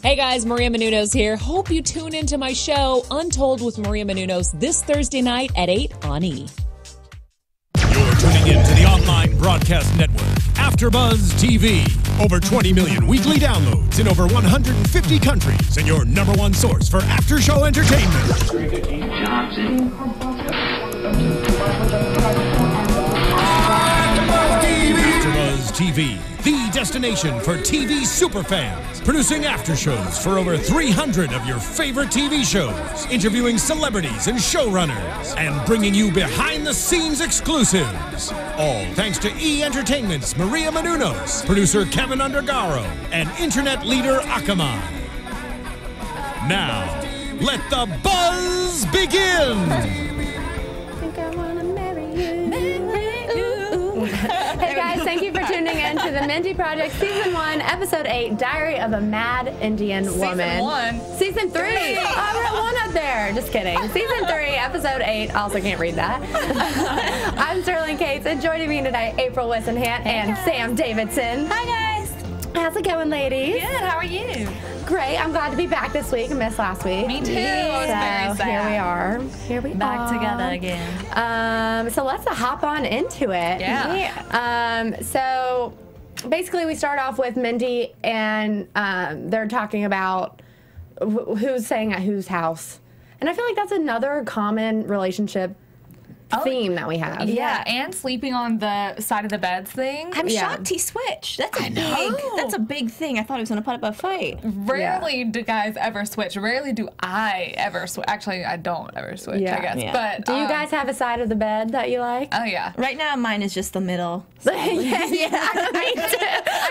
Hey guys, Maria Menounos here. Hope you tune into my show, Untold with Maria Menounos, this Thursday night at 8 on E! You're tuning in to the online broadcast network, AFTERBUZZ TV. Over 20 million weekly downloads in over 150 countries, and your number one source for after-show entertainment. AFTERBUZZ TV, the destination for TV superfans. Producing aftershows for over 300 of your favorite TV shows. Interviewing celebrities and showrunners. And bringing you behind-the-scenes exclusives. All thanks to E! Entertainment's Maria Menounos, producer Kevin Undergaro, and internet leader Akamai. Now, let the buzz begin! Hey guys, thank you for tuning in to the Mindy Project Season 1, Episode 8, Diary of a Mad Indian Woman. Season 3. Oh, we're at 1 up there. Just kidding. Season 3, Episode 8. Also can't read that. I'm Sterling Cates, and joining me tonight, April Whisenhant and Sam Davidson. Hi guys. How's it going, ladies? Good. How are you? Great. I'm glad to be back this week. I missed last week. Me too. I was very sad. Here we are. Here we back are. together again. So let's hop on into it. Yeah. So basically we start off with Mindy, and they're talking about who's staying at whose house. And I feel like that's another common relationship theme that we have. Yeah, and sleeping on the side of the beds thing. I'm shocked he switched. That's a big thing. I thought he was going to put up a fight. Rarely do guys ever switch. Rarely do I ever switch. Actually, I don't ever switch, I guess. Yeah. But do you guys have a side of the bed that you like? Oh, yeah. Right now, mine is just the middle. So. Me too.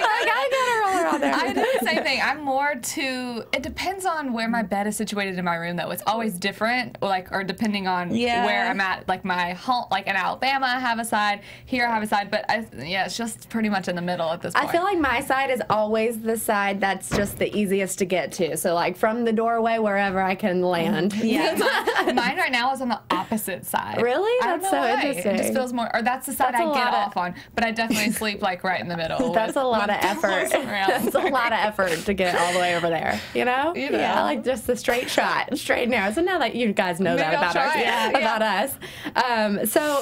I gotta roll around there. I do the same thing. I'm more to, it depends on where my bed is situated in my room, though. It's always different, or depending on where I'm at, like my home, like in Alabama I have a side, here I have a side, but it's just pretty much in the middle at this point. I feel like my side is always the side that's just the easiest to get to, so like from the doorway, wherever I can land. Yeah. Mine right now is on the opposite side. Really? That's so interesting. It just feels more, or that's the side I get off on, but I definitely sleep like right in the middle. That's a lot of effort. That's a lot of effort to get all the way over there, you know? Yeah, like just the straight shot, straight and narrow. So now that you guys know that about us,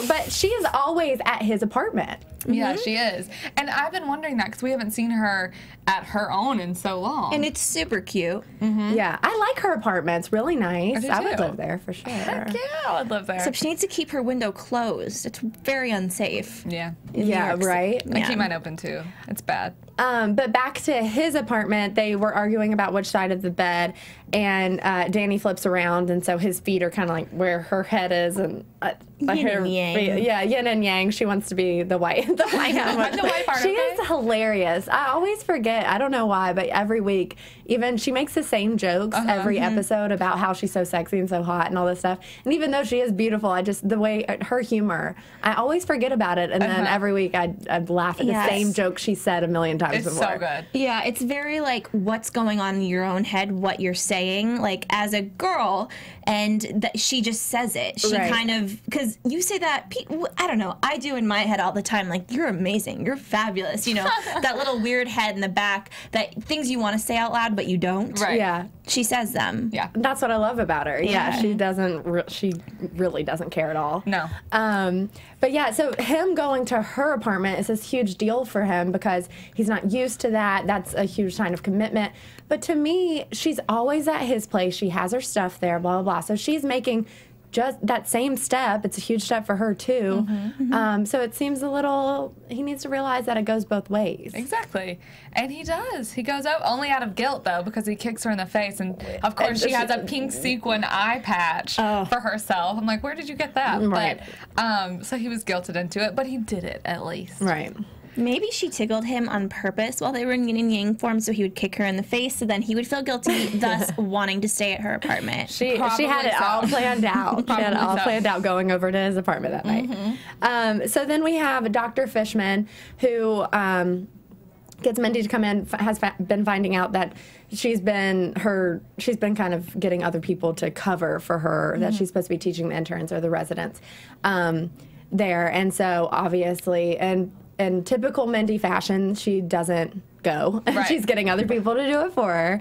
but she is always at his apartment. Yeah, she is. And I've been wondering that because we haven't seen her at her own in so long. And it's super cute. Yeah, I like her apartment. It's really nice. I would live there for sure. Heck yeah, I would live there. Except she needs to keep her window closed. It's very unsafe. Yeah. Yeah, right? I keep mine open too. It's bad. But back to his apartment, they were arguing about which side of the bed, and Danny flips around, and so his feet are kind of like where her head is, and yin and yang. Yeah, yin and yang. She wants to be the white. The white part. She is hilarious. I always forget. I don't know why, but every week, even she makes the same jokes every episode about how she's so sexy and so hot and all this stuff. And even though she is beautiful, the way her humor, I always forget about it. And then every week I'd laugh at the same joke she said a million times before. It's so good. Yeah, it's very like what's going on in your own head, what you're saying, like as a girl, and she just says it. She kind of, because you say that, I don't know, I do in my head all the time, like, you're amazing, you're fabulous, you know, that little weird head in the back, that things you want to say out loud but you don't. Right. Yeah. She says them. Yeah. That's what I love about her. Yeah. She doesn't, she really doesn't care at all. No. But yeah, so him going to her apartment is this huge deal for him because he's not used to that. That's a huge sign of commitment. But to me, she's always at his place. She has her stuff there, blah, blah, blah. So she's making just that same step. It's a huge step for her, too. So it seems a little, he needs to realize that it goes both ways. Exactly. And he does. He goes out only out of guilt, though, because he kicks her in the face. And, of course, she has a pink sequin eye patch for herself. I'm like, where did you get that? Right. But, so he was guilted into it, but he did it, at least. Right. Maybe she tickled him on purpose while they were in yin and yang form, so he would kick her in the face, so then he would feel guilty, thus wanting to stay at her apartment. She had it all planned out. She had it all planned out going over to his apartment that night. So then we have Dr. Fishman, who gets Mindy to come in, has been finding out that she's been kind of getting other people to cover for her, that she's supposed to be teaching the interns or the residents there. And so obviously, and in typical Mindy fashion, she doesn't go. Right. She's getting other people to do it for her.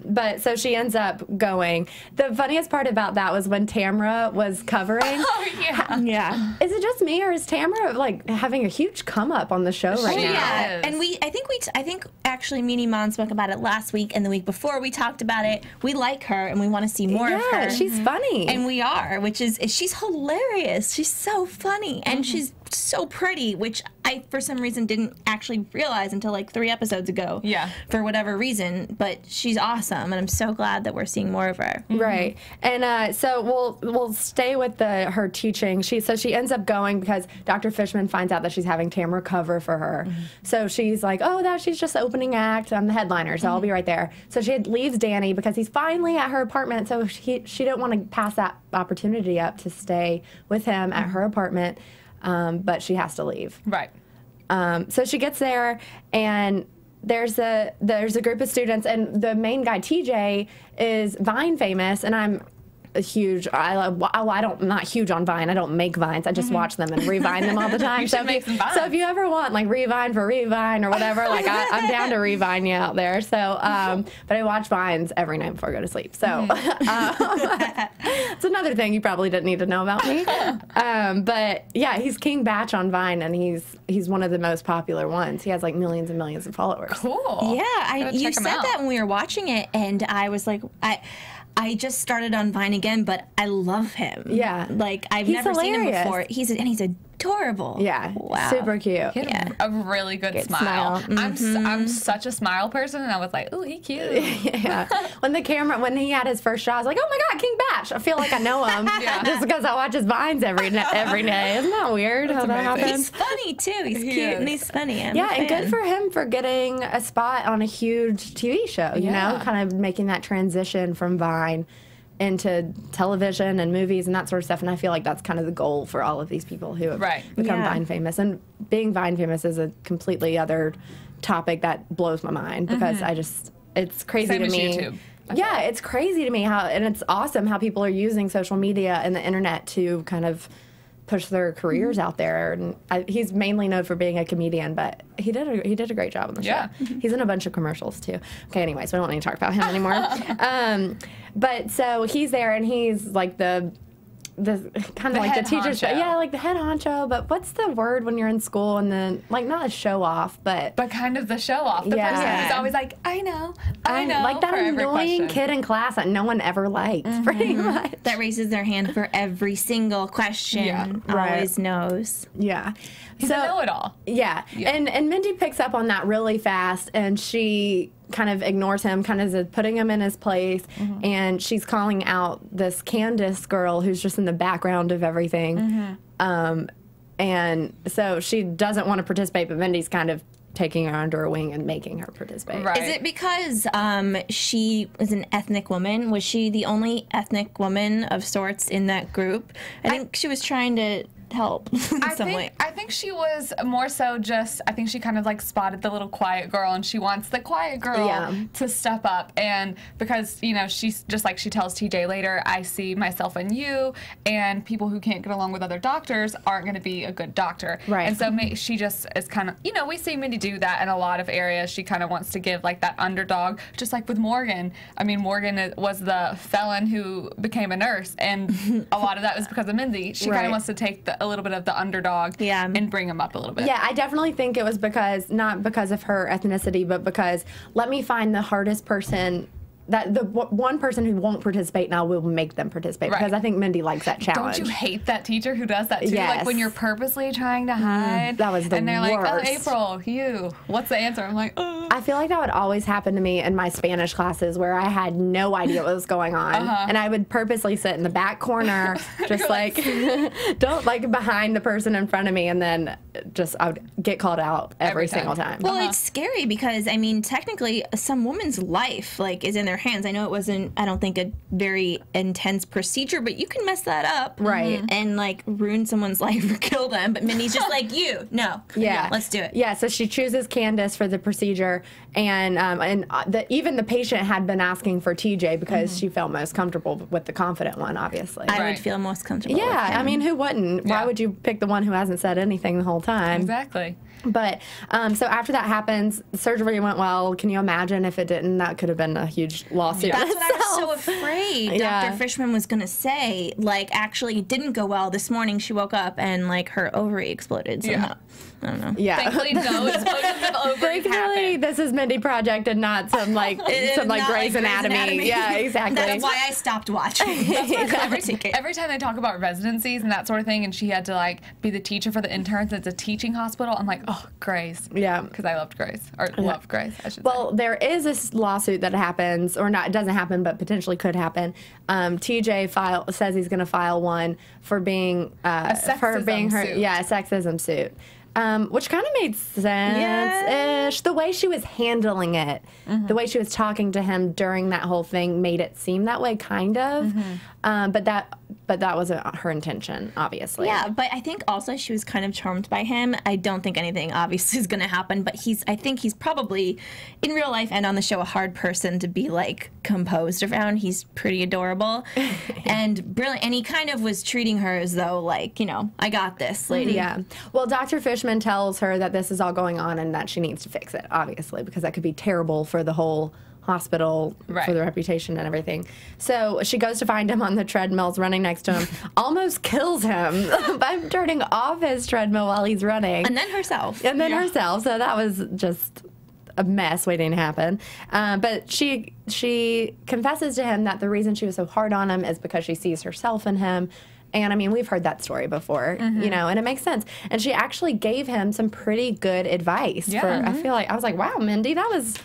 But so she ends up going. The funniest part about that was when Tamra was covering. Oh, yeah. Yeah. Is it just me, or is Tamra like having a huge come up on the show right now? Yeah, is. and I think actually Meanie Mom spoke about it last week and the week before. We talked about it. We like her and we want to see more of her. Yeah, she's funny. And we are, which is she's hilarious. She's so funny and she's so pretty, which I for some reason didn't actually realize until like 3 episodes ago. Yeah. For whatever reason, but she's awesome, and I'm so glad that we're seeing more of her. Right, and so we'll stay with her teaching. She ends up going because Dr. Fishman finds out that she's having Tamra cover for her. So she's like, oh, she's just opening act. I'm the headliner, so I'll be right there. So she leaves Danny because he's finally at her apartment. So she didn't want to pass that opportunity up to stay with him at her apartment, but she has to leave. Right. So she gets there, and there's a group of students, and the main guy, TJ, is Vine famous, and I'm a huge. I'm not huge on Vine. I don't make Vines. I just watch them and revine them all the time. So if you ever want like revine for revine or whatever, like I'm down to revine you out there. So, but I watch Vines every night before I go to sleep. So it's another thing you probably didn't need to know about me. But yeah, he's King Batch on Vine, and he's one of the most popular ones. He has like millions and millions of followers. Cool. Yeah, you said that when we were watching it, and I was like, I just started on Vine again, but I love him. Yeah. Like, I've He's never seen him hilarious. before. He's adorable. Yeah. Wow. Super cute. He had a really good smile. I'm such a smile person, and I was like, ooh, he cute. Yeah. When he had his first shot, I was like, oh my God, King Batch. I feel like I know him just because I watch his Vines every day. Isn't that weird how that happens? He's funny, too. He's cute and he's funny. I'm a and good fan. for him for getting a spot on a huge TV show, you know, kind of making that transition from Vine into television and movies and that sort of stuff. And I feel like that's kind of the goal for all of these people who have become Vine famous. And being Vine famous is a completely other topic that blows my mind because it's crazy Same to as me. YouTube. Yeah, it's crazy to me and it's awesome how people are using social media and the internet to kind of push their careers out there. And he's mainly known for being a comedian, but he did a great job on the show. Yeah. He's in a bunch of commercials too. Okay, anyways, we don't need to talk about him anymore. But so he's there, and he's like the kind of like the teacher's like the head honcho. But what's the word when you're in school and then like not a show off, but kind of the show off. The person who's always like, I know, like that annoying kid in class that no one ever liked, pretty much. That raises their hand for every single question. Yeah. Always knows. Yeah. He's a know-it-all. Yeah. And Mindy picks up on that really fast, and she kind of ignores him, kind of putting him in his place, and she's calling out this Candace girl who's just in the background of everything. And so she doesn't want to participate, but Mindy's kind of taking her under her wing and making her participate. Right. Is it because she is an ethnic woman? Was she the only ethnic woman of sorts in that group? I think she was trying to help in some way. I think she was more so just, I think she kind of like spotted the little quiet girl, and she wants the quiet girl to step up. And because, you know, she's just like she tells TJ later, I see myself in you, and people who can't get along with other doctors aren't going to be a good doctor. Right. And so she just is kind of, you know, we see Mindy do that in a lot of areas. She kind of wants to give like that underdog, just like with Morgan. I mean, Morgan was the felon who became a nurse, and a lot of that was because of Mindy. She kind of wants to take a little bit of the underdog and bring him up a little bit. Yeah, I definitely think it was not because of her ethnicity, but because let me find the hardest person, that the one person who won't participate, and I will make them participate, because I think Mindy likes that challenge. Don't you hate that teacher who does that too? Yes. Like when you're purposely trying to hide. That was the And they're worst. like, oh, April, you. What's the answer? I'm like, oh. I feel like that would always happen to me in my Spanish classes where I had no idea what was going on. And I would purposely sit in the back corner, just like, don't like behind the person in front of me, and then I would get called out every single time. Well, it's scary because, I mean, technically, some woman's life, like, is in their hands. I know it wasn't, I don't think, a very intense procedure, but you can mess that up. Right. And, like, ruin someone's life or kill them. But Mindy's just like, let's do it. Yeah, so she chooses Candace for the procedure, and even the patient had been asking for TJ because she felt most comfortable with the confident one, obviously. I would feel most comfortable with him. I mean, who wouldn't? Why would you pick the one who hasn't said anything the whole time? Exactly. But so after that happens, surgery went well. Can you imagine if it didn't? That could have been a huge lawsuit. That's what I was so afraid Yeah. Dr. Fishman was going to say. Like, actually, it didn't go well. This morning she woke up and, like, her ovary exploded somehow. I don't know. Yeah. Thankfully, no explosions of ovaries Thankfully, this is Mindy Project and not some like Grey's Anatomy. Yeah, exactly. That's why I stopped watching. Every time they talk about residencies and that sort of thing, and she had to like be the teacher for the interns at the teaching hospital, I'm like, oh, Grey's. Yeah. Because I loved Grey's. Or love Grey's, I should Well, say. there is this lawsuit that happens, or not, it doesn't happen, but potentially could happen. TJ says he's going to file one for being a sexism suit. Which kind of made sense-ish. The way she was handling it, the way she was talking to him during that whole thing made it seem that way, kind of. But that wasn't her intention, obviously. Yeah, but I think also she was kind of charmed by him. I don't think anything obviously is going to happen, but I think he's probably, in real life and on the show, a hard person to be, like, composed around. He's pretty adorable and brilliant. And he kind of was treating her as though, like, you know, I got this, lady. Yeah. Well, Dr. Fishman tells her that this is all going on and that she needs to fix it, obviously, because that could be terrible for the whole hospital, for the reputation and everything. So she goes to find him on the treadmills running next to him, almost kills him by turning off his treadmill while he's running. And then herself. So that was just a mess waiting to happen. But she confesses to him that the reason she was so hard on him is because she sees herself in him. And, I mean, we've heard that story before, you know, and it makes sense. And she actually gave him some pretty good advice. Yeah. I feel like, I was like, wow, Mindy, that was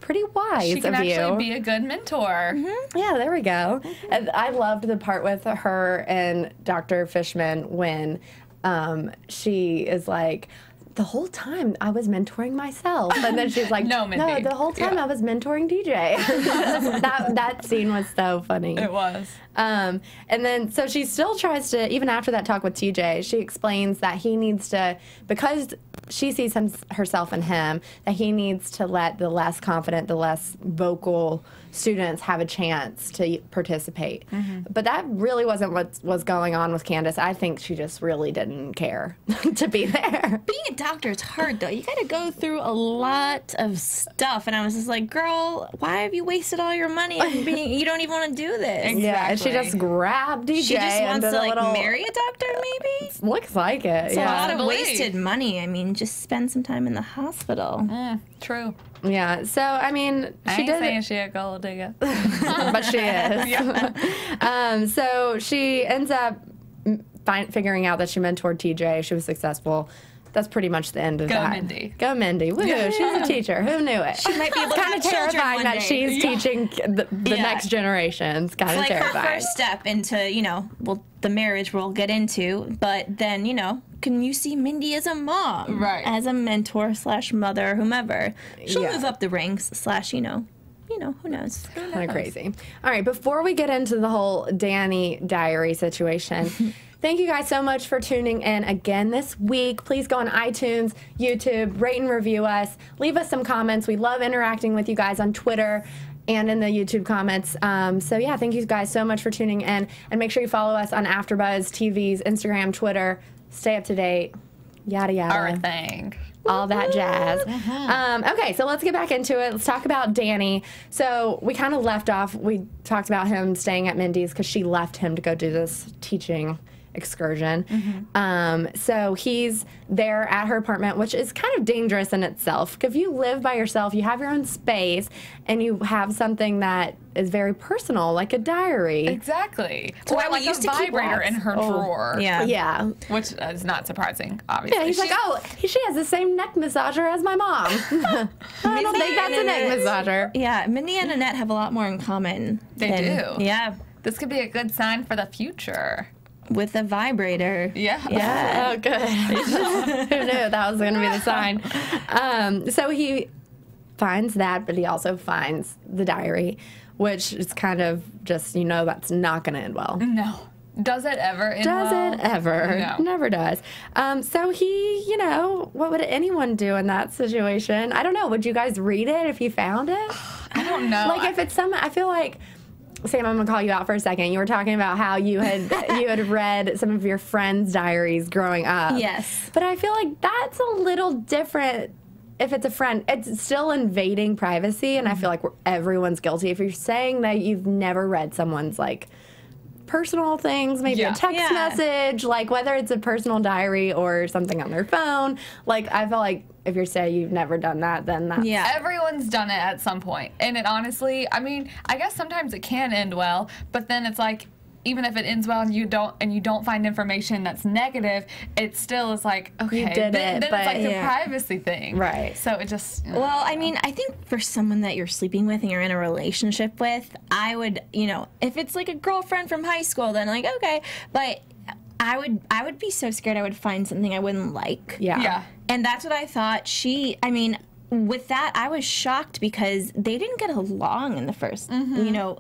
pretty wise of you. She can actually be a good mentor. Yeah, there we go. And I loved the part with her and Dr. Fishman when she is like, the whole time I was mentoring myself. And then she's like, no, Mindy. No, the whole time I was mentoring DJ. that scene was so funny. It was. And then, so she still tries to, even after that talk with TJ, she explains that he needs to, because she sees herself in him, that he needs to let the less confident, the less vocal students have a chance to participate. But that really wasn't what was going on with Candace. I think she just really didn't care to be there. Being a doctor is hard, though. You got to go through a lot of stuff. And I was just like, girl, why have you wasted all your money? You don't even want to do this. Yeah, and she just grabbed DJ. She just wants to, like, marry a doctor, maybe? Looks like it. It's a lot of wasted money. I mean, just spend some time in the hospital. True. Yeah, so, I mean, I ain't saying she a gold digger. but she is. So she ends up figuring out that she mentored TJ. She was successful. That's pretty much the end of that. Mindy. Go Mindy. Woohoo, she's a teacher. Who knew it? She might be able to kind of terrifying that she's teaching the next generations. Kind of like terrifying. her first step into, you know, well, the marriage we'll get into, but then, you know, can you see Mindy as a mom? Right. As a mentor / mother, whomever. She'll move up the ranks / you know, who knows? Kind of crazy. All right, before we get into the whole Danny diary situation, thank you guys so much for tuning in again this week. Please go on iTunes, YouTube, rate and review us. Leave us some comments. We love interacting with you guys on Twitter and in the YouTube comments. So, yeah, thank you guys so much for tuning in. And make sure you follow us on AFTERBUZZ TV's Instagram, Twitter. Stay up to date. Yada, yada. Our thing. All that jazz. Okay, so let's get back into it. Let's talk about Danny. So we kind of left off. We talked about him staying at Mindy's because she left him to go do this teaching excursion. So he's there at her apartment, which is kind of dangerous in itself. If you live by yourself, you have your own space, and you have something that is very personal, like a diary. Exactly. So or like used a to keep vibrator wax. in her drawer. Yeah. Which is not surprising, obviously. Yeah, he's like, oh, she has the same neck massager as my mom. I don't think that's a neck massager. Yeah, Mindy and Annette have a lot more in common. They do. Yeah. This could be a good sign for the future. With a vibrator. Yeah. Oh, good. Who knew that was going to be the sign? So he finds that, but he also finds the diary, which is kind of just, you know, that's not going to end well. No. Does it ever end well? Does it ever? No. Never does. So he, you know, what would anyone do in that situation? I don't know. Would you guys read it if you found it? I don't know. Like, if it's I feel like Sam, I'm gonna call you out for a second. You were talking about how you had read some of your friends' diaries growing up. Yes. But I feel like that's a little different. If it's a friend, it's still invading privacy, and I feel like everyone's guilty. If you're saying that you've never read someone's like personal things, maybe a text message, like whether it's a personal diary or something on their phone, like I feel like if you're saying you've never done that, then that's... Yeah. Everyone's done it at some point. And it honestly, I mean, I guess sometimes it can end well, but then it's like, even if it ends well and you don't find information that's negative, it still is like, okay, you did then it, but it's like the privacy thing. Right. So it just... Well, I mean, I think for someone that you're sleeping with and you're in a relationship with, I would, if it's like a girlfriend from high school, then like, okay. But I would be so scared I would find something I wouldn't like. Yeah. And that's what I thought with that, I was shocked because they didn't get along in the first,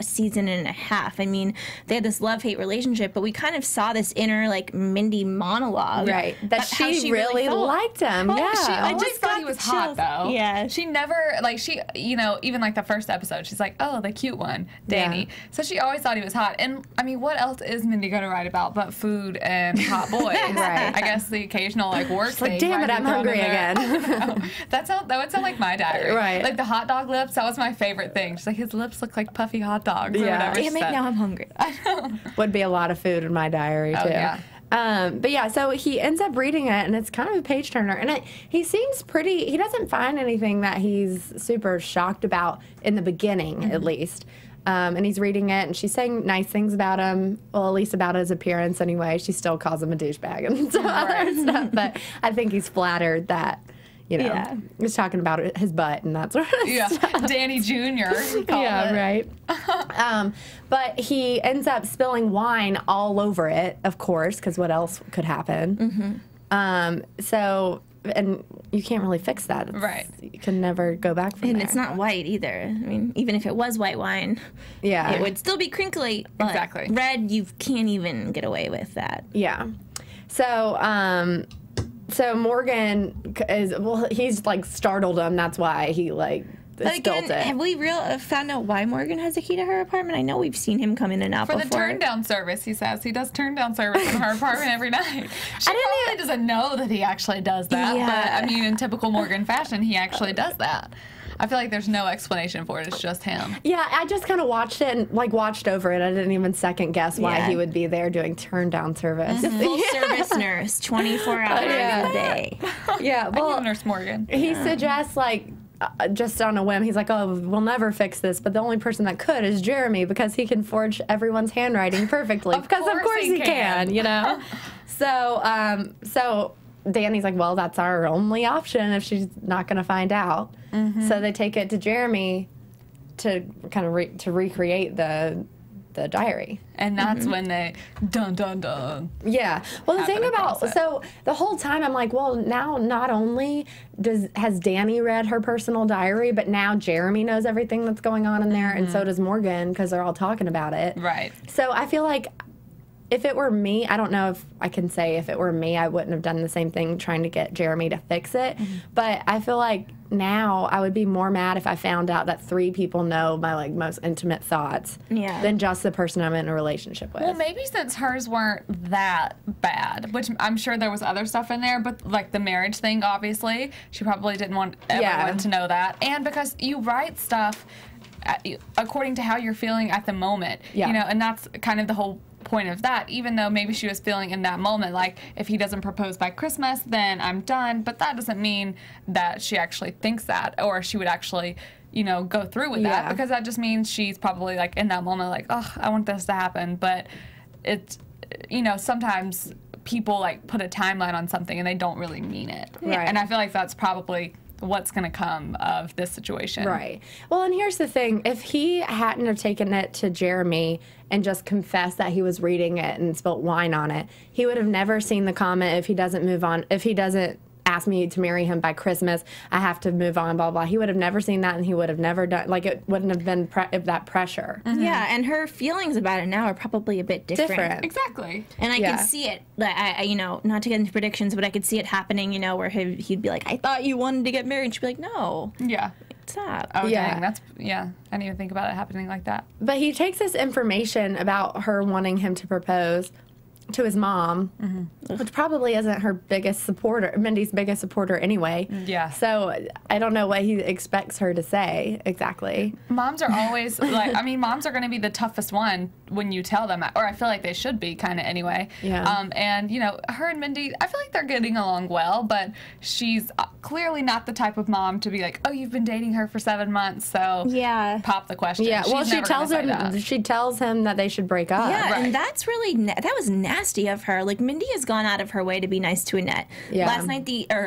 season and a half. I mean, they had this love-hate relationship, but we kind of saw this inner, like, Mindy monologue. Right. That she really liked him. Well, yeah. She always thought he was hot, though. Yeah. She never, like, even, like, the first episode, she's like, oh, the cute one, Danny. Yeah. So she always thought he was hot. And, I mean, what else is Mindy going to write about but food and hot boys? Right. I guess the occasional, like, work thing. Like, damn it, I'm hungry again. That would sound like my diary. Right. Like the hot dog lips, that was my favorite thing. She's like, his lips look like puffy hot dogs. Or whatever Damn it, now I'm hungry. I know. Would be a lot of food in my diary, too. Yeah. But yeah, so he ends up reading it, and it's kind of a page turner. And he seems he doesn't find anything that he's super shocked about in the beginning, at least. And he's reading it, and she's saying nice things about him. Well, at least about his appearance anyway. She still calls him a douchebag and some other stuff. But I think he's flattered that, he's talking about his butt and that sort of stuff. Danny Jr. Right. But he ends up spilling wine all over it, of course, because what else could happen? And you can't really fix that. Right. You can never go back from And there. it's not white either. I mean, even if it was white wine, it would still be crinkly. But Exactly. red, you can't even get away with that. Yeah. So Morgan he's like startled him. That's why he But spilled again, it. have we found out why Morgan has a key to her apartment? I know we've seen him come in and out For before. the turn down service, he says. He does turn down service in her apartment every night. She probably doesn't know that he actually does that. Yeah. But, I mean, in typical Morgan fashion, he actually does that. I feel like there's no explanation for it. It's just him. Yeah, I just kind of watched it and watched over it. I didn't even second guess why he would be there doing turn down service. Full service nurse, 24 hours a day. Yeah, well, Nurse Morgan. he suggests just on a whim, he's like, oh, we'll never fix this, but the only person that could is Jeremy because he can forge everyone's handwriting perfectly. Of course he can. So Danny's like, well, that's our only option if she's not going to find out. Mm-hmm. So they take it to Jeremy to kind of to recreate the diary. And that's when they dun dun dun. Yeah. Well, the thing about the whole time I'm like, well, now not only has Danny read her personal diary, but now Jeremy knows everything that's going on in there, and so does Morgan because they're all talking about it. Right. So I feel like if it were me, I don't know if I can say if it were me, I wouldn't have done the same thing trying to get Jeremy to fix it. Mm-hmm. But I feel like now I would be more mad if I found out that 3 people know my most intimate thoughts than just the person I'm in a relationship with. Well, maybe since hers weren't that bad, which I'm sure there was other stuff in there, but the marriage thing, obviously, she probably didn't want everyone to know that. And because you write stuff according to how you're feeling at the moment, and that's kind of the whole point of that, even though maybe she was feeling in that moment like if he doesn't propose by Christmas then I'm done, but that doesn't mean that she actually thinks that or she would actually go through with that, because that just means she's probably in that moment like, oh, I want this to happen. But it's sometimes people put a timeline on something and they don't really mean it, right? And I feel like that's probably what's going to come of this situation. Right. Well, and here's the thing. If he hadn't have taken it to Jeremy and just confessed that he was reading it and spilt wine on it, he would have never seen the comment, if he doesn't move on, if he doesn't ask me to marry him by Christmas, I have to move on, blah, blah. He would have never seen that, and he would have never done, it wouldn't have been that pressure. Mm-hmm. Yeah, and her feelings about it now are probably a bit different. Exactly. And I can see it, not to get into predictions, but I could see it happening, where he'd be like, I thought you wanted to get married. And she'd be like, no. Yeah. what's up? Oh, Yeah. dang. I didn't even think about it happening like that. But he takes this information about her wanting him to propose to his mom, which probably isn't her biggest supporter, Mindy's biggest supporter anyway. Yeah. So I don't know what he expects her to say exactly. Moms are always moms are going to be the toughest one when you tell them, or I feel like they should be kind of anyway. Yeah. And, her and Mindy, I feel like they're getting along well, but she's clearly not the type of mom to be like, oh, you've been dating her for 7 months, so pop the question. Yeah, well, She's she tells him that they should break up. Yeah, Right. and that's really that was nasty of her. Like, Mindy has gone out of her way to be nice to Annette. Yeah.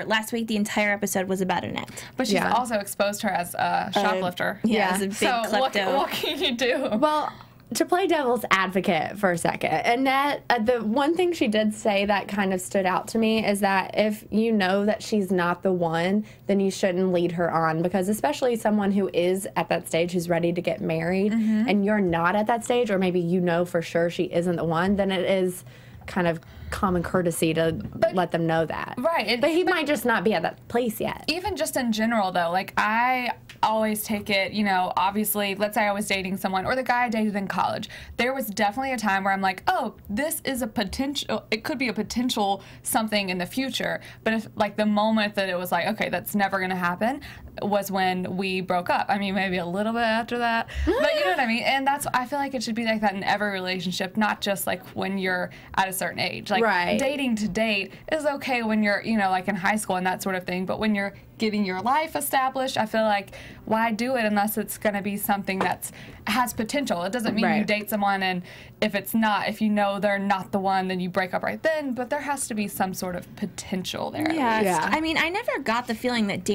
Last week the entire episode was about Annette. But she's also exposed her as a shoplifter. As a big klepto. What can you do? Well, to play devil's advocate for a second, Annette, the one thing she did say that kind of stood out to me is that if you know that she's not the one, then you shouldn't lead her on, because especially someone who is at that stage, who's ready to get married, and you're not at that stage, or maybe you know for sure she isn't the one, then it is kind of common courtesy to let them know that. Right. But he might just not be at that place yet. Even just in general, though, like, I always take it, obviously, let's say I was dating someone, or the guy I dated in college. There was definitely a time where I'm like, oh, this is it could be a potential something in the future. But if, like, the moment that it was like, okay, that's never going to happen, was when we broke up. I mean, maybe a little bit after that, but you know what I mean? And I feel like it should be like that in every relationship, not just like when you're at a certain age. Like, dating to date is okay when you're, like in high school and that sort of thing, but when you're getting your life established, I feel like, why do it unless it's going to be something that has potential? It doesn't mean you date someone and if you know they're not the one, then you break up right then, but there has to be some sort of potential there. Yeah. I mean, I never got the feeling that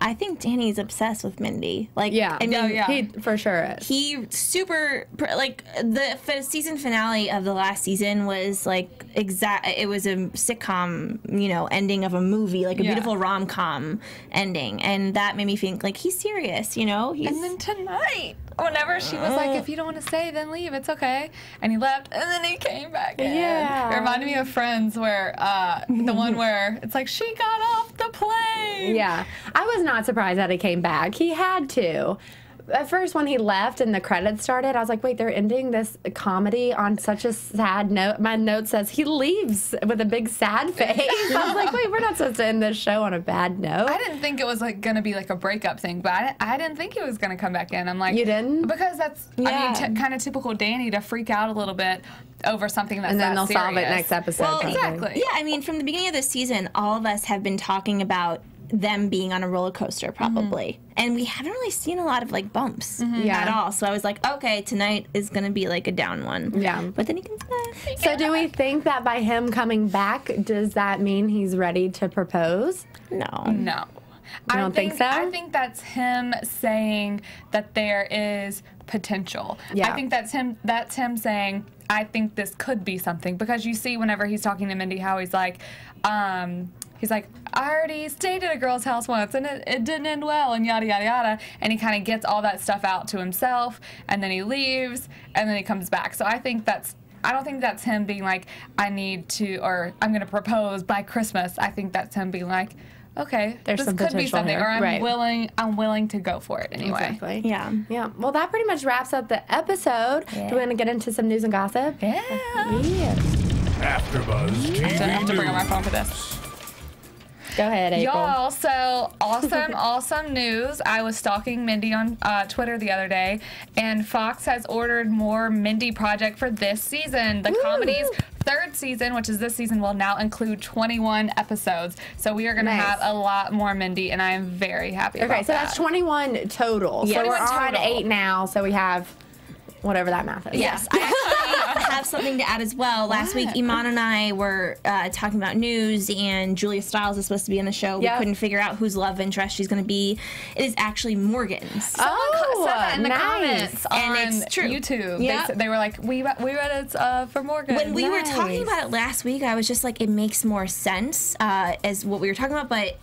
I think Danny's obsessed with Mindy. Like, I mean, he for sure is. He like, the season finale of the last season was like it was a sitcom, ending of a movie, like a beautiful rom-com ending, and that made me think like he's serious, And then tonight, whenever she was like, if you don't want to stay, then leave, it's okay, and he left, and then he came back in. It reminded me of Friends, where the one where it's like, she got off the plane. I was not surprised that he came back. He had to. At first, when he left and the credits started, I was like, wait, they're ending this comedy on such a sad note. My note says he leaves with a big sad face. I was like, wait, we're not supposed to end this show on a bad note. I didn't think it was like going to be like a breakup thing, but I didn't think he was going to come back in. I'm like, you didn't? Because that's, kind of typical Danny to freak out a little bit over something that's and then they'll serious. solve it next episode. Well, exactly. Yeah, I mean, from the beginning of the season, all of us have been talking about them being on a roller coaster, probably. And we haven't really seen a lot of, like, bumps at all. So I was like, okay, tonight is going to be, like, a down one. Yeah. But then he comes back. So do we think that by him coming back, does that mean he's ready to propose? No. No. You don't think so? I think that's him saying that there is potential. Yeah. I think that's him saying, I think this could be something. Because you see whenever he's talking to Mindy how he's like, I already stayed at a girl's house once, and it didn't end well, and yada, yada, yada. And he kind of gets all that stuff out to himself, and then he leaves, and then he comes back. So I don't think that's him being like, I need to, or I'm going to propose by Christmas. I think that's him being like, okay, this could be something, here. or I'm willing to go for it anyway. Exactly. Yeah. Yeah. Well, that pretty much wraps up the episode. Yeah. Do we want to get into some news and gossip? Yeah. AfterBuzz TV I have to bring up my News. phone for this. Go ahead, April. Y'all, so awesome news. I was stalking Mindy on Twitter the other day, and Fox has ordered more Mindy Project for this season. The comedy's third season, which is this season, will now include 21 episodes. So we are going to have a lot more Mindy, and I am very happy about that. Okay, so that's 21 total. Yeah, so we're 21 on total. 8 now, so we have whatever that math is. Yes, I actually have something to add as well. Last week, Iman and I were talking about news, and Julia Stiles is supposed to be on the show. We couldn't figure out whose love interest she's going to be. It is actually Morgan's. Said that in the comments And on it's true. YouTube. Yep. They were like, we read it for Morgan. When we were talking about it last week, I was just like, it makes more sense as what we were talking about, but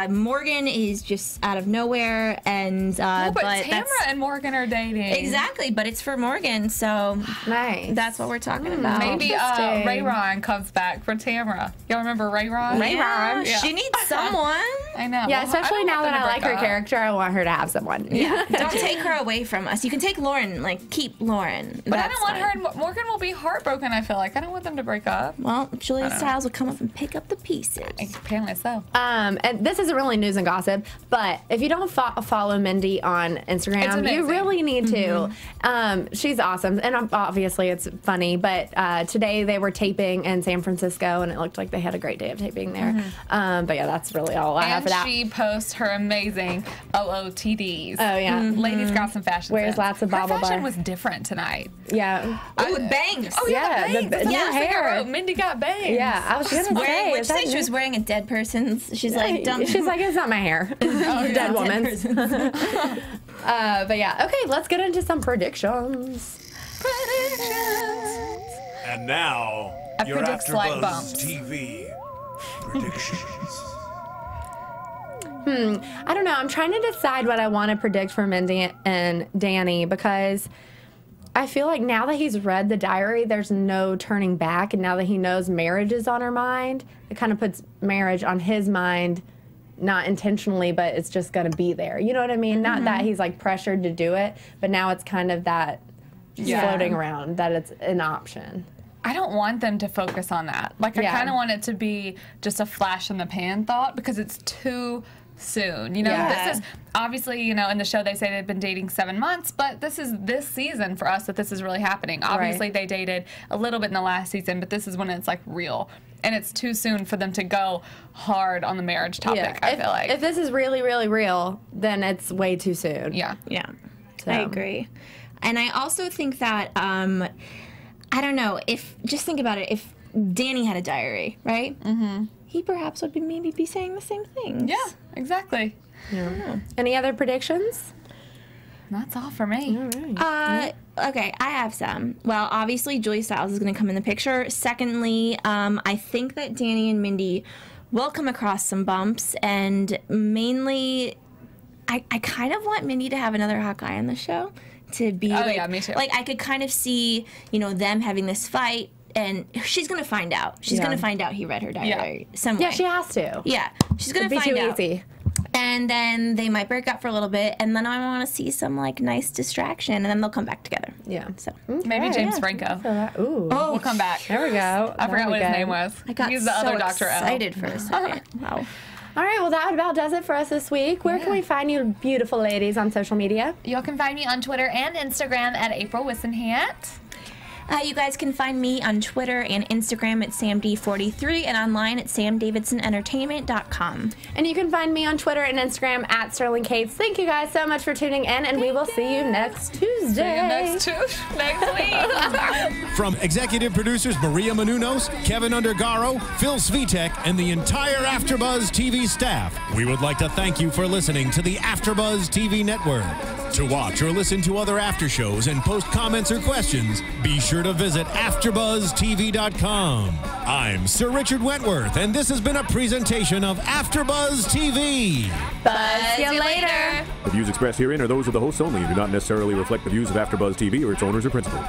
Morgan is just out of nowhere, and but Tamara Tamara and Morgan are dating. Exactly, but it's for Morgan, so Nice. that's what we're talking about. Maybe Interesting. Ray Ron comes back for Tamara. Y'all remember Ray Ron? Yeah, she needs someone. I know. Yeah, Well, especially don't now want that them I to like break her up. character, I want her to have someone. Yeah, don't take her away from us. You can take Lauren, like keep Lauren. But I don't want her and Morgan will be heartbroken, I feel like. I don't want them to break up. Well, Julia Stiles will come up and pick up the pieces. Apparently so. And this isn't really news and gossip, but if you don't follow Mindy on It's Instagram, amazing. you really need to. She's awesome, and obviously it's funny. But today they were taping in San Francisco, and it looked like they had a great day of taping there. But yeah, that's really all I have for that. And she posts her amazing OOTDs. Oh yeah, Ladies got some fashion. Wears sense. lots of Her bobble fashion bar. was different tonight. Yeah. Oh, with bangs. Oh Yeah, yeah, the bangs. the That's hair. I wrote. Mindy got bangs. Yeah, I was gonna say. Which is that say she was new? wearing a dead person's. She's like, don't. She's like, it's not my hair. Dead woman's. But yeah, okay, let's get into some predictions. And now, I your predict slight AfterBuzz bumps. TV predictions. I don't know. I'm trying to decide what I want to predict for Mindy and Danny because I feel like now that he's read the diary, there's no turning back. And now that he knows marriage is on her mind, it kind of puts marriage on his mind, not intentionally, but it's just going to be there. You know what I mean? Not that he's like pressured to do it, but now it's kind of that just floating around that it's an option. I don't want them to focus on that. Like, I kind of want it to be just a flash in the pan thought because it's too soon. You know, this is obviously, you know, in the show they say they've been dating 7 months, but this is this season for us that this is really happening. Obviously, they dated a little bit in the last season, but this is when it's like real. And it's too soon for them to go hard on the marriage topic, I feel like. If this is really, really real, then it's way too soon. Yeah. Yeah, So. I agree. And I also think that, I don't know, just think about it, if Danny had a diary, right? Mm-hmm. He perhaps would maybe be saying the same things. Yeah, exactly. Yeah. Any other predictions? That's all for me. Okay, I have some. Well, obviously, Julia Stiles is going to come in the picture. Secondly, I think that Danny and Mindy will come across some bumps, and mainly, I kind of want Mindy to have another hot guy on the show. To be yeah, me too. Like, I could kind of see, you know, them having this fight, and she's going to find out. She's going to find out he read her diary some way. Yeah, she has to. Yeah, she's going to It'd find be too out. easy. And then they might break up for a little bit, and then I want to see some, like, nice distraction, and then they'll come back together. Yeah. So Maybe James yeah. Franco. Ooh. We'll come back. There we go. I forgot what his name was. I got He's the so other Dr. L. excited for a second. Wow. All right, well, that about does it for us this week. Where can we find you beautiful ladies on social media? Y'all can find me on Twitter and Instagram at April Whisenhant. You guys can find me on Twitter and Instagram at SamD43 and online at SamDavidsonEntertainment.com. And you can find me on Twitter and Instagram at Sterling Cates. Thank you guys so much for tuning in, and we will see you next Tuesday. See you next week. From executive producers Maria Menounos, Kevin Undergaro, Phil Svitek, and the entire AfterBuzz TV staff, we would like to thank you for listening to the AfterBuzz TV network. To watch or listen to other after shows and post comments or questions, be sure to visit AfterBuzzTV.com. I'm Sir Richard Wentworth, and this has been a presentation of AfterBuzz TV. Buzz you later. The views expressed herein are those of the hosts only and do not necessarily reflect the views of AfterBuzz TV or its owners or principals.